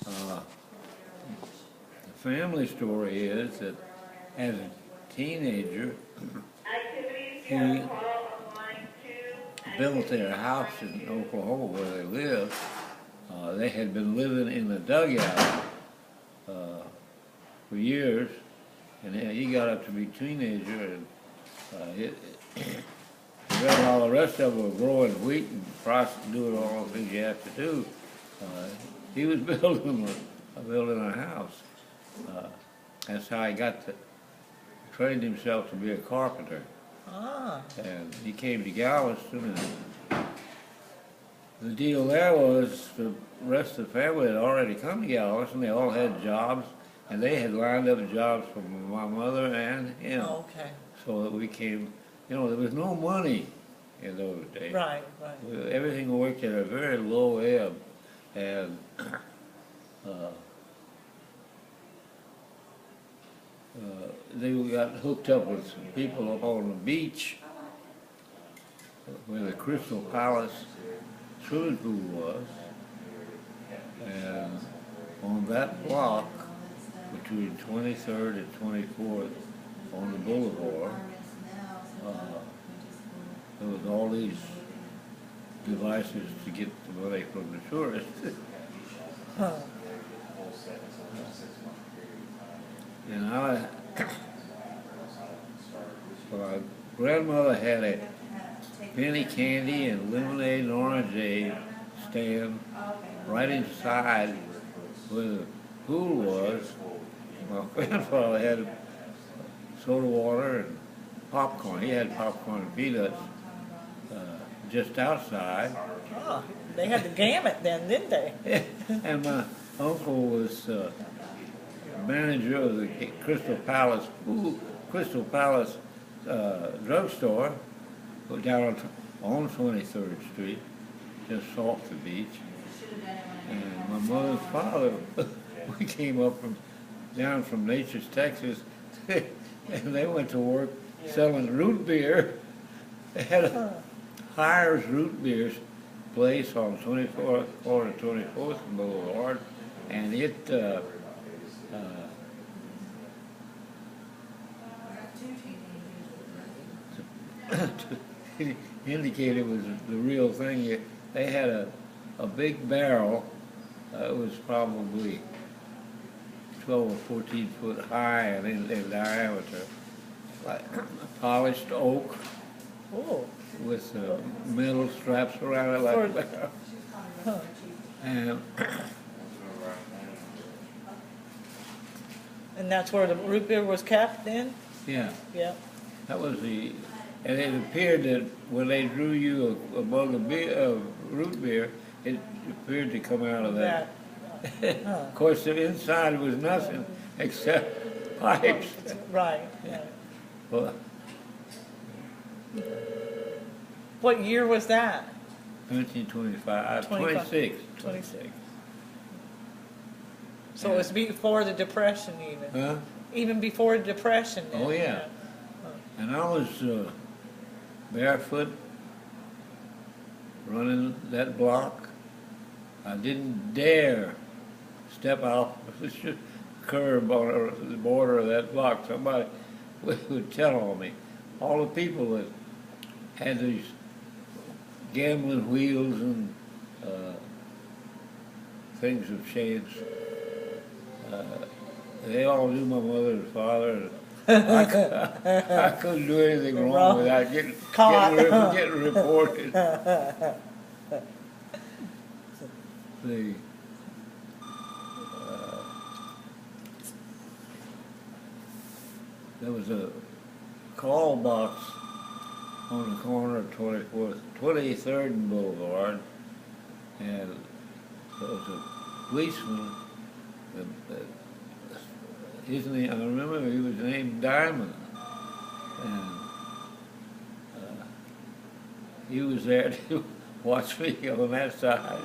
Uh, the family story is that as a teenager, he built their house in Oklahoma where they lived. They had been living in a dugout for years, and he got up to be a teenager, and while the rest of them were growing wheat and doing all the things you have to do, he was building a house. That's how he trained himself to be a carpenter. Ah. And he came to Galveston, and the deal there was the rest of the family had already come to Galveston. They all had jobs, and they had lined up jobs for my mother and him. Okay. So that we came, there was no money in those days. Right, right. Everything worked at a very low ebb, and they got hooked up with some people up on the beach where the Crystal Palace swimming pool was, and on that block between 23rd and 24th on the boulevard, there was all these devices to get the money from the tourists. Huh. And my grandmother had a penny candy and lemonade and orangeade stand right inside where the pool was. My grandfather had soda water and popcorn. He had popcorn and peanuts just outside. Oh, they had the gamut then, didn't they? And my uncle was manager of the Crystal Palace drugstore down on 23rd Street, just off the beach. And my mother's father, we came up down from Nature's, Texas, and they went to work selling root beer. They had a Hires Root Beer place on 24th corner 24th Boulevard, and it to indicate it was the real thing. They had a big barrel. It was probably 12 or 14 foot high and in diameter, like polished oak. Oh. With metal straps around it like that. Huh. And that's where the root beer was kept then? Yeah. Yeah. That was and it appeared that when they drew you a mug of root beer, it appeared to come out of that. Huh. Of course, the inside was nothing except pipes. Right. Yeah. Well, What year was that? 1925, 26. 26. So it was before the Depression even. Huh? Even before the Depression then. Oh, yeah. And I was barefoot running that block. I didn't dare step out the curb on the border of that block. Somebody would tell on me. All the people that had these gambling wheels and things of chance, they all knew my mother and father. I couldn't do anything wrong without getting reported. There was a call box on the corner of 23rd and Boulevard, and there was a policeman. His name, I remember he was named Diamond, and he was there to watch me on that side.